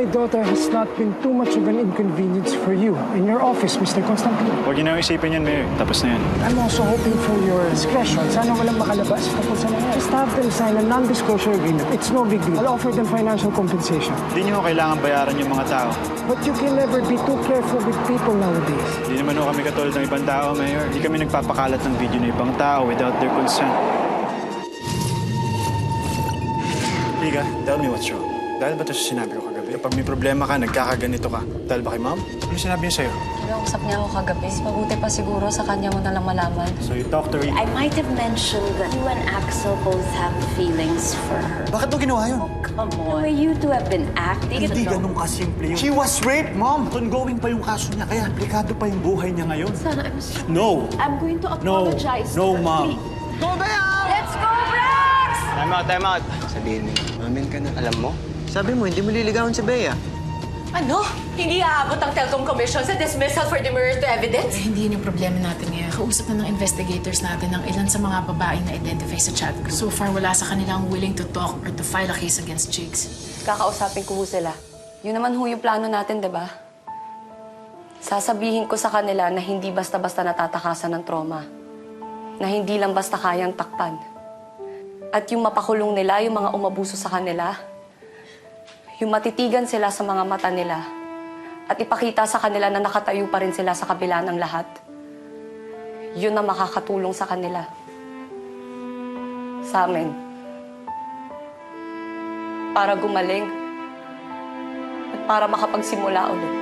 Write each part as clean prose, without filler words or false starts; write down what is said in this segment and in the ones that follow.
daughter has not been too much of an inconvenience for you in your office, Mr. Constantine. Huwag niyo na isipin yan, Mayor. Tapos na yan. I'm also hoping for your discretion. Sana walang makalabas tungkol sa nangyari. Just have them sign a non-disclosure agreement. It's no big deal. I'll offer them financial compensation. Hindi niyo kailangan bayaran yung mga tao. But you can never be too careful with people nowadays. Hindi naman kami katulad ng ibang tao, Mayor. Hindi kami nagpapakalat ng video ng ibang tao without their consent. Liga, tell me what's wrong. Dahil ba ito sa sinabi ko kagabi? Kapag may problema ka, nagkakaganito ka. Dahil ba kay Ma'am? Ano sinabi niya sa'yo? Usap niya ako kagabi. Mabuti pa siguro sa kanya mo nalang malaman. So you talk to her. I might have mentioned that you and Axel both have feelings for her. Bakit mo ginawa yun? Come on. The way you two have been acting. Hindi ganun kasimple yun. She was raped, Mom! Ongoing pa yung kaso niya, kaya aplikado pa yung buhay niya ngayon. Sana, I'm sorry. No! I'm going to apologize. No, Ma'am. Go there! Let's go, Brax! Time out. Sabihin mo, mamin ka na. Alam mo, sabi mo, hindi mo liligawan si Bea. Ano? Hindi aabot ang Telcom Commission sa dismissal for demurrer to evidence? Hindi yun yung problema natin ngayon. Kausap na ng investigators natin ng ilan sa mga babaeng na-identify sa chat group. So far, wala sa kanilang willing to talk or to file a case against Jigs. Kakausapin ko sila. Yun naman yung plano natin, diba? Sasabihin ko sa kanila na hindi basta-basta natatakasan ng trauma. Na hindi lang basta kayang takpan. At yung mapakulong nila, yung mga umabuso sa kanila, yung matitigan sila sa mga mata nila at ipakita sa kanila na nakatayo pa rin sila sa kabila ng lahat. Yun ang makakatulong sa kanila. Sa amin. Para gumaling at para makapagsimula ulit.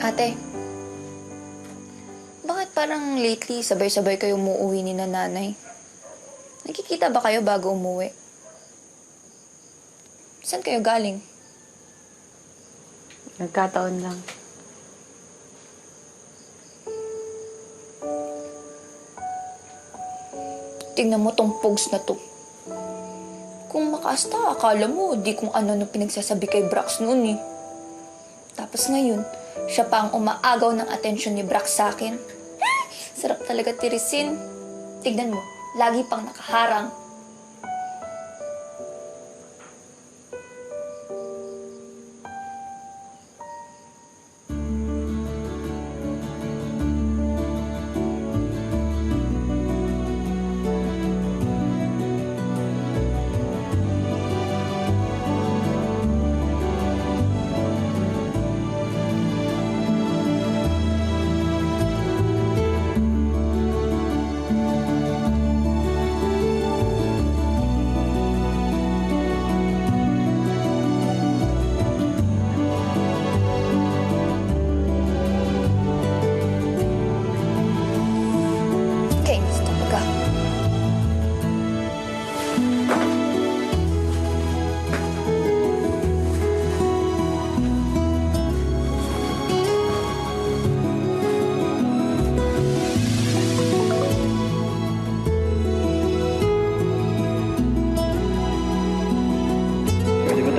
Ate, bakit parang lately sabay-sabay kayo umuwi ni nanay? Nakikita ba kayo bago umuwi? Saan kayo galing? Nagkataon lang. Tingnan mo tong pogs na to. Kung makasta, akala mo di kung ano pinagsasabi kay Brax noon eh. Tapos ngayon, siya pa ang umaagaw ng atensyon ni Brax sa akin. Sarap talaga tirisin. Tignan mo, lagi pang nakaharang.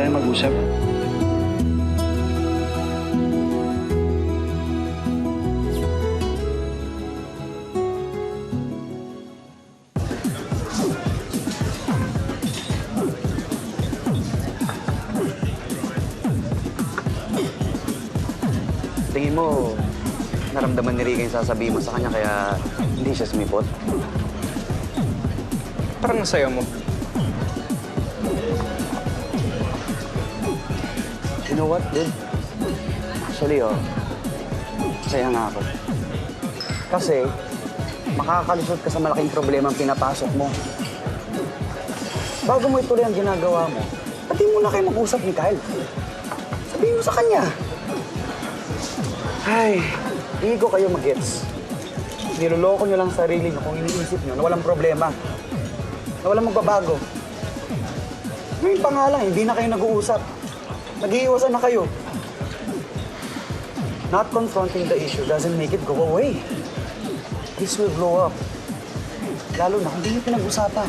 Mag-usap. Tingin mo, naramdaman ni Rica yung sasabihin mo sa kanya kaya hindi siya sumipot? Parang nasaya mo. You know what, dude? Actually, masaya nga ako. Kasi, makakalusot ka sa malaking problema ang pinapasok mo. Bago mo ituloy ang ginagawa mo, pati mo na kayo mag-usap ni Kyle. Sabihin mo sa kanya. Ay, hindi ko kayo mag-gets. Niloloko nyo lang sarili nyo kung iniisip nyo na walang problema. Na walang magbabago. Ngayon pa nga lang, hindi na kayo nag-uusap. Nag-iiwasan na kayo. Not confronting the issue doesn't make it go away. This will blow up. Lalo na kung hindi nyo pinag-usapan.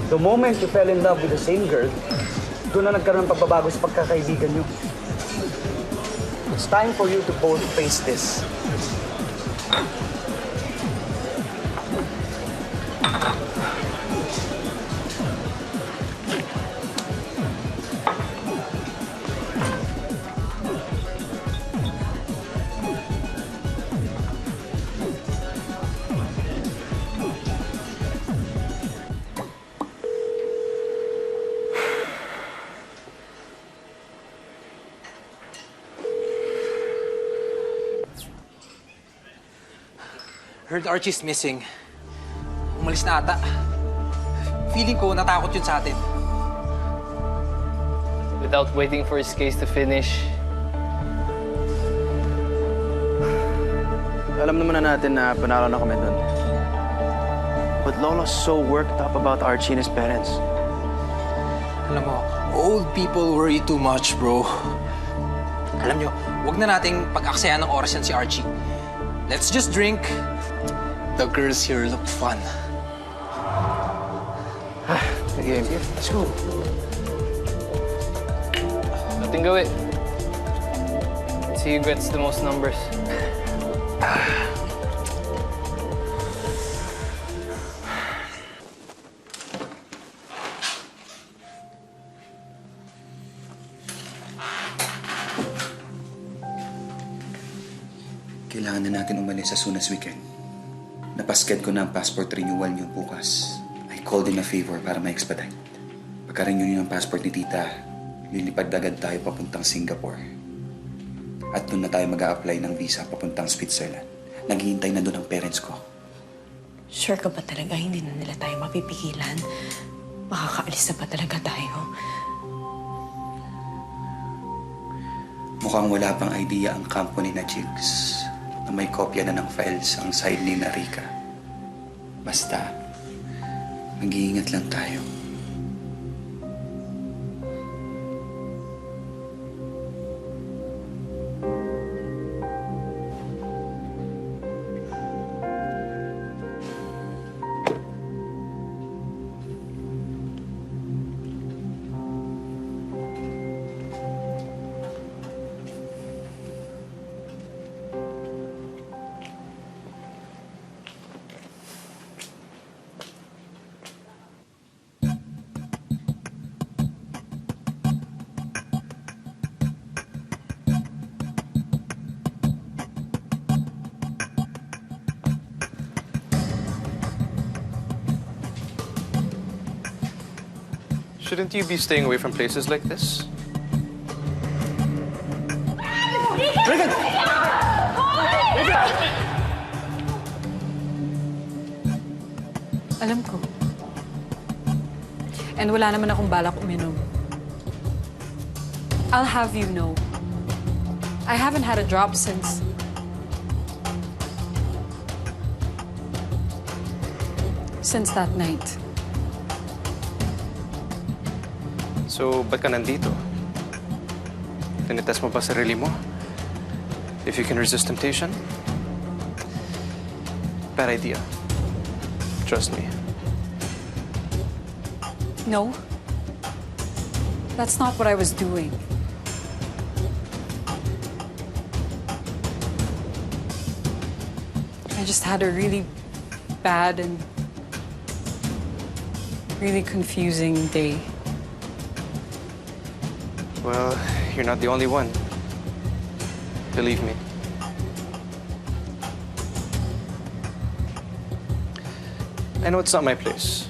The moment you fell in love with the same girl, Doon na nagkaroon ng pagbabago sa pagkakaibigan nyo. It's time for you to both face this. Heard Archie's missing. Umalis na ata. Feeling ko natakot yun sa atin. Without waiting for his case to finish. Alam naman na natin na panalo na kami doon. But Lolo's so worked up about Archie and his parents. Alam mo, old people worry too much, bro. Alam nyo, wag na nating pag-aksayan ng oras yan si Archie. Let's just drink. The girls here look fun. Sige, let's go. Nothing gawin. See who gets the most numbers. Kailangan na natin umalis as soon as we can. Napasked ko na ang passport renewal niyo bukas. I called in a favor para ma-expedite. Pagka-renew niyo ng passport ni Tita, lilipad agad tayo papuntang Singapore. At doon na tayo mag-a-apply ng visa papuntang Switzerland. Naghihintay na doon ang parents ko. Sure ka ba talaga hindi na nila tayo mapipigilan? Makakaalis na ba talaga tayo? Mukhang wala pang idea ang company na Jigs na may kopya na ng files ang side ni Narika. Basta, mag-iingat lang tayo. Shouldn't you be staying away from places like this? Regan! Alam ko. And wala naman akong balak uminom. I'll have you know, I haven't had a drop since... since that night. So, ba't ka nandito? Tinitest mo ba sarili mo? If you can resist temptation? Bad idea. Trust me. No. That's not what I was doing. I just had a really bad and really confusing day. Well, you're not the only one. Believe me. I know it's not my place.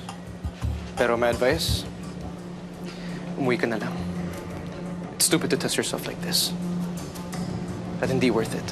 Pero my advice, umuwi ka na lang. It's stupid to test yourself like this. At hindi worth it.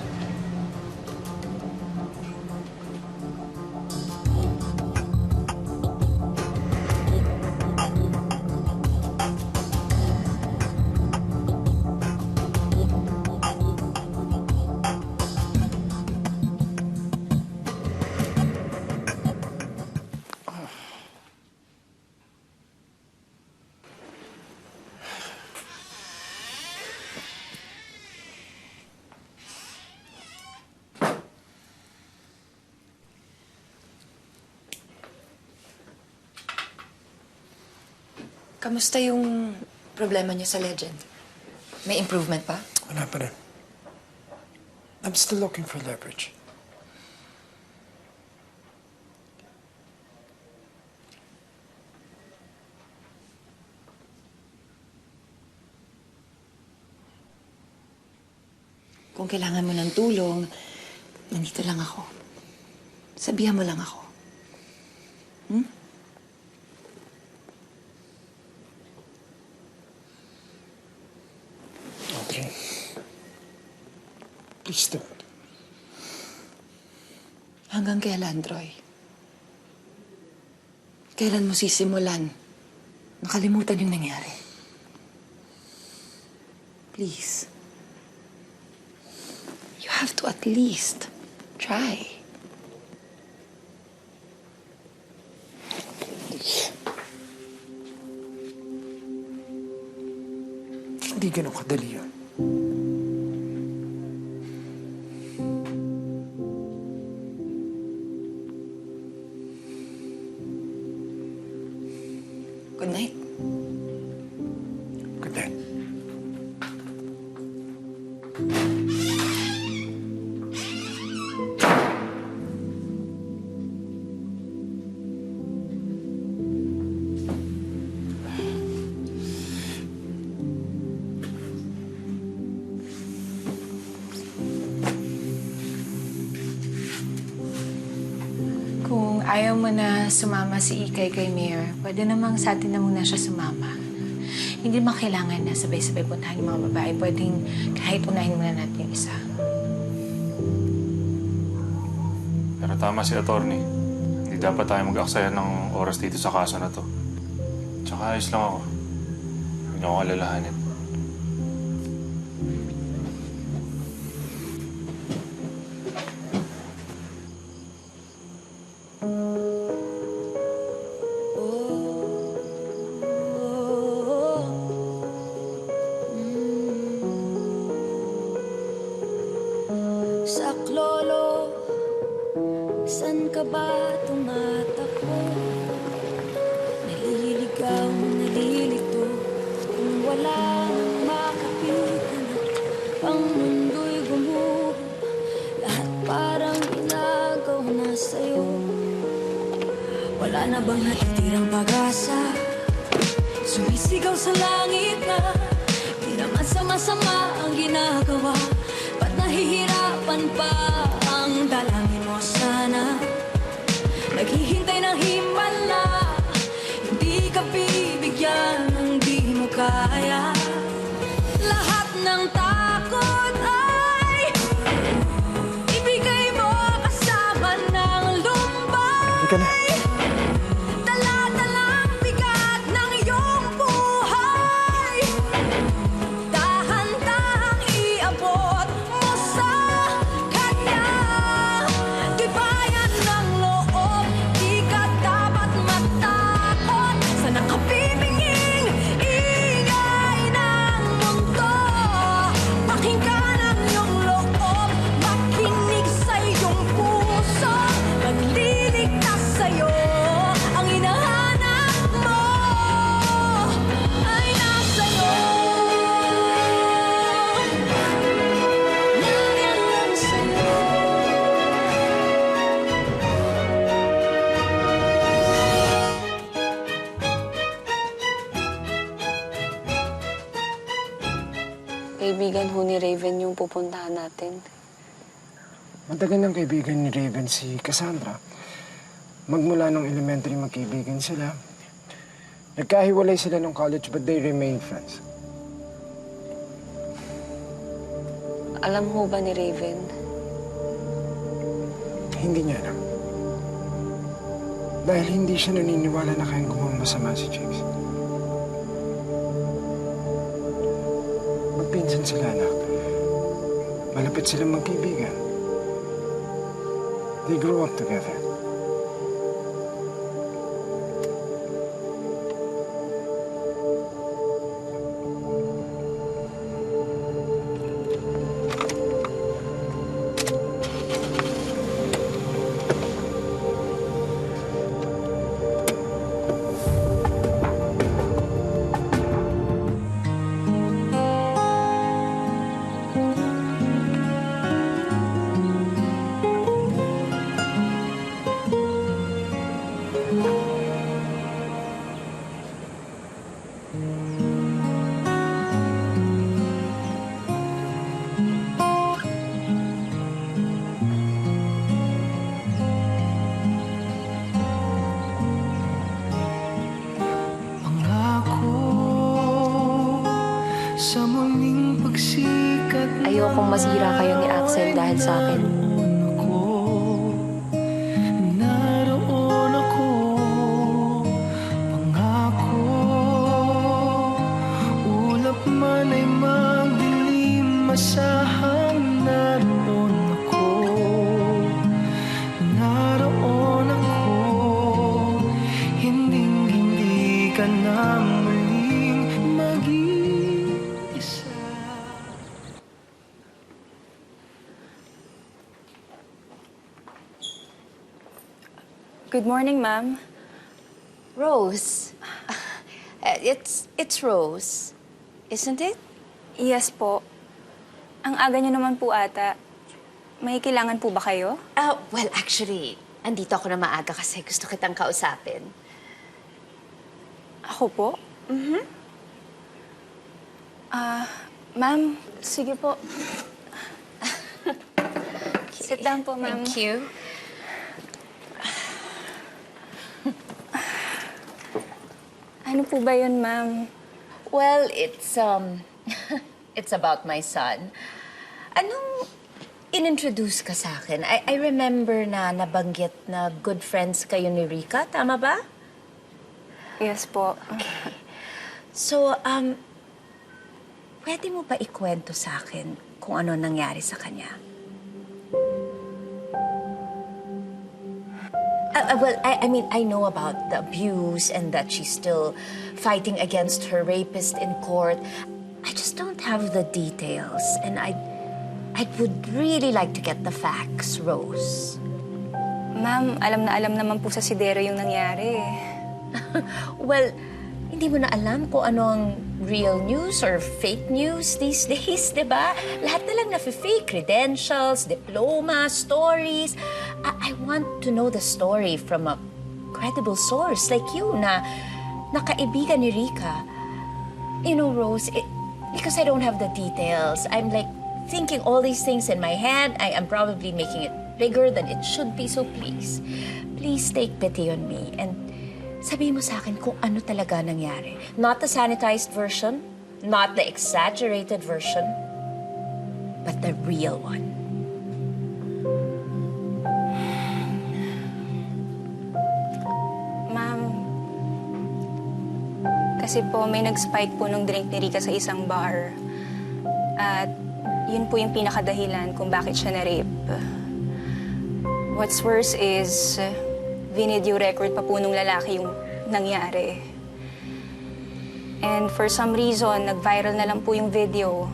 Kamusta yung Problema niyo sa Legend? May improvement pa? Wala pa rin. I'm still looking for leverage. Kung kailangan mo ng tulong, nandito lang ako. Sabihan mo lang ako. Hmm? Audrey. Please don't. Hanggang kailan, Troy? Kailan mo sisimulan? Nakalimutan yung nangyari. Please. You have to at least try. Hindi ganun kadali yun. Good night. Good night. Kung ayaw mo na sumama si Ikay kay Mayor, pwede namang sa atin na muna siya sumama. Hindi man kailangan na sabay-sabay puntahan yung mga babae. Pwedeng kahit unahin muna natin yung isa. Pero tama si attorney. Hindi dapat tayo mag-aksaya ng oras dito sa kaso na to. Tsaka ayos lang ako. Huwag niyo akong alalahanin. Saklolo, san ka ba tumatakbo? Naliligaw, nalilito, kung wala nang makapitan at ang mundo'y gumuho, lahat parang inagaw na sa'yo. Wala na bang natitirang pag-asa? Sumisigaw sa langit na di naman sama-sama ang ginagawa. Ba't nahihirapan pa ang dalangin mo sana? Naghihintay ng himala, hindi ka bibigyan ng di mo kaya. Lahat ng takot ay ibigay mo kasama ng lumbay. Hindi ka na. Dala-dalang bigat ng iyong buhay, dahan-dahang iabot mo sa kanya. Tibayan ng loob, di ka dapat matakot sa nakapipinging ingay ng mundo. Pakinggan ang iyong loob, makinig sa iyong puso, magliligtas sa'yo. Ang hinahanap mo ay nasa'yo. Nariyan lang sa'yo. Kaibigan ho ni Raven yung pupuntahan natin. Matagal ng kaibigan ni Raven si Cassandra. Magmula nung elementary magkaibigan sila. Nagkahiwalay sila nung college but they remain friends. Alam ho ba ni Raven? Hindi niya alam. Dahil hindi siya naniniwala na kayang gumawang masama si Chicks. Magpinsan sila, anak. Malapit silang magkaibigan. They grew up together. pang masira kayo ni Axel dahil sa akin. Naroon ako, pangako. Ulap man ay magdilim, masahang naroon ako. Naroon ako, hindi ka na muling mag-iisa. Good morning, ma'am. Rose. It's Rose. Isn't it? Yes po. Ang aga niyo naman po ata. May kailangan po ba kayo? Well, actually, andito ako na maaga kasi gusto kitang kausapin. Ako po? Ma'am, sige po. Sit down po, ma'am. Thank you. Ano po ba yun, ma'am? Well, it's about my son. Anong inintroduce ka sa akin? I remember na nabanggit na good friends kayo ni Rika, tama ba? Yes po. Okay. So, pwede mo ba ikwento sa akin kung ano nangyari sa kanya? Well, I mean, I know about the abuse and that she's still fighting against her rapist in court. I just don't have the details, and I would really like to get the facts, Rose. Ma'am, alam na alam naman po sa sidero yung nangyari. Well, hindi mo na alam kung ano ang real news or fake news these days, di ba? Lahat na lang na-fake credentials, diploma, stories. I want to know the story from a credible source like you na kaibigan ni Rika. You know, Rose, because I don't have the details, I'm like thinking all these things in my head. I am probably making it bigger than it should be. So please take pity on me and sabihin mo sa akin kung ano talaga nangyari. Not the sanitized version, not the exaggerated version, but the real one. Ma'am, kasi po may nag-spike po ng drink ni Rika sa isang bar. At yun po yung pinakadahilan kung bakit siya na-rape. What's worse is, video record pa po nung lalaki yung nangyari. And for some reason, nag-viral na lang po yung video.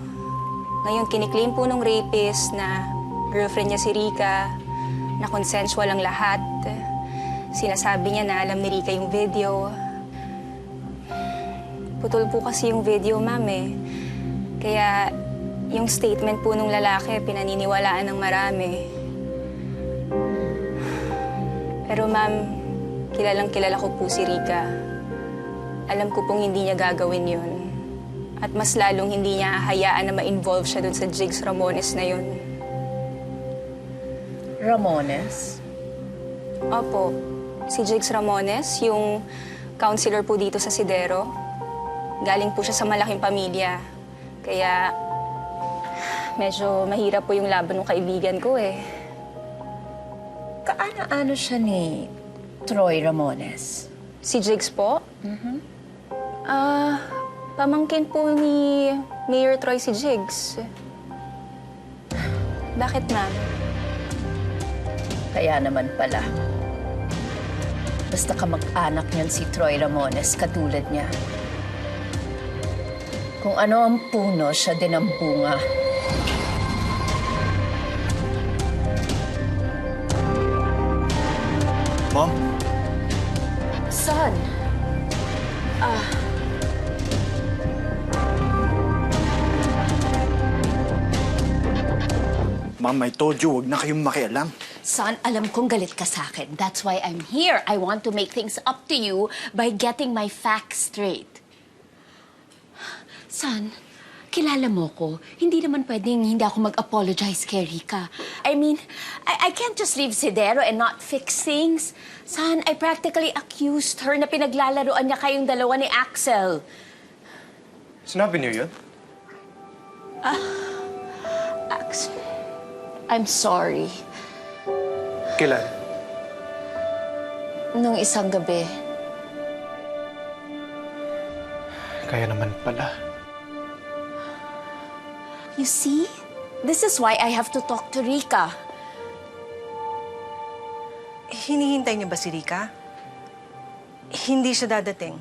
Ngayon, kiniklaim po nung rapist na girlfriend niya si Rika, na consensual ang lahat. Sinasabi niya na alam ni Rika yung video. Putol po kasi yung video, ma'am eh. Kaya yung statement po nung lalaki, pinaniniwalaan ng marami. Pero ma'am, kilala ko po si Rika. Alam ko pong hindi niya gagawin yun. At mas lalong hindi niya hahayaan na ma-involve siya dun sa Jigs Ramones na yun. Ramones? Opo. Si Jigs Ramones, yung counselor po dito sa Sidero. Galing po siya sa malaking pamilya. Kaya medyo mahirap po yung laban ng kaibigan ko eh. Kaano-ano siya ni Troy Ramones? Si Jigs po? Pamangkin po ni Mayor Troy si Jigs. Bakit, ma'am? Kaya naman pala. Basta kamag-anak niyan si Troy Ramones, katulad niya. Kung ano ang puno, siya din ang bunga. Mom? Son! Mom, I told you, huwag na kayong makialam. Son, alam kong galit ka sa akin. That's why I'm here. I want to make things up to you by getting my facts straight. Son, kilala mo ko. Hindi naman pwedeng hindi ako mag-apologize kay Rika. I mean, I can't just leave Sidero and not fix things. Son, I practically accused her na pinaglalaroan niya kayong dalawa ni Axel. Sinabi niyo yun? Jigs. I'm sorry. Kailan? Nung isang gabi. Kaya naman pala. You see? This is why I have to talk to Rika. Hinihintay niyo ba si Rika? Hindi siya dadating.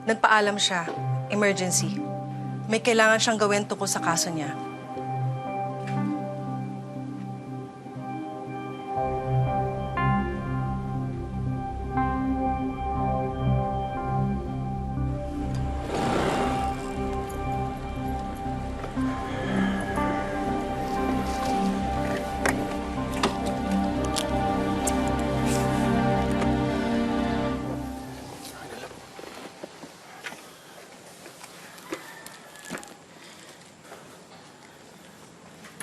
Nagpaalam siya. Emergency. May kailangan siyang gawin tungkol sa kaso niya.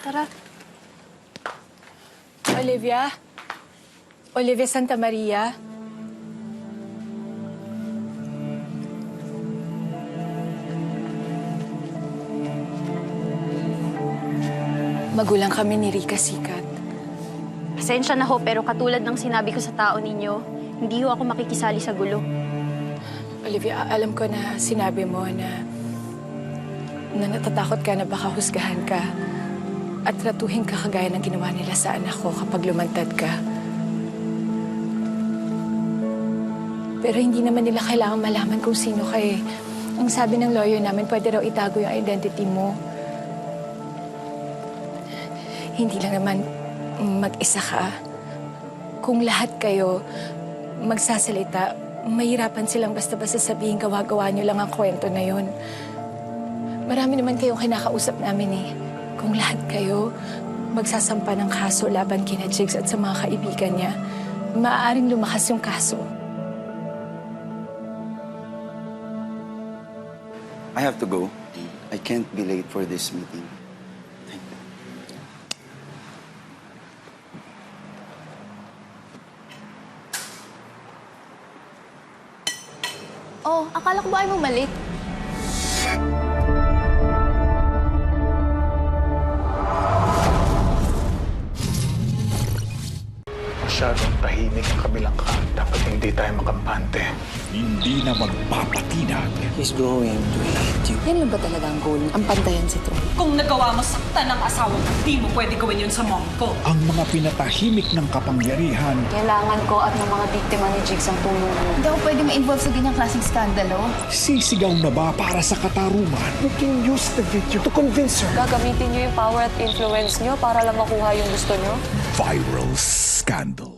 Tara. Olivia? Olivia Santa Maria? Magulang kami ni Rika Sikat. Pasensya na ho, pero katulad ng sinabi ko sa tao ninyo, hindi ho ako makikisali sa gulo. Olivia, alam ko na sinabi mo na natatakot ka na baka husgahan ka at tratuhin ka kagaya ng ginawa nila sa anak ko kapag lumantad ka. Pero hindi naman nila kailangan malaman kung sino ka eh. Ang sabi ng lawyer namin, pwede raw itago yung identity mo. Hindi lang naman mag-isa ka. Kung lahat kayo magsasalita, mahirapan silang basta-basta sabihin gawa-gawa niyo lang ang kwento na yun. Marami naman kayong kinakausap namin eh. Kung lahat kayo magsasampa ng kaso laban kina Jigs at sa mga kaibigan niya, maaaring lumakas yung kaso. I have to go. I can't be late for this meeting. Oh, akala ko ba ay bumalik? Masyadong tahimik ang kabilang ka. Dapat hindi tayo makampante. Hindi na magpapatinag. He's going to hate you. Yan lang ba talaga ang goal? Ang pantayan si Tony? Kung nagawa mo saktan ng asawa mo, di mo pwede gawin yun sa mom ko. Ang mga pinatahimik ng kapangyarihan. Kailangan ko at ng mga biktima ni Jigs ang tulong mo. Hindi ako pwede ma-involve sa ganyang klaseng skandalo. Sisigaw na ba para sa katarungan? You can use the video to convince her. Gagamitin niyo yung power at influence niyo para lang makuha yung gusto niyo? Viral scandal.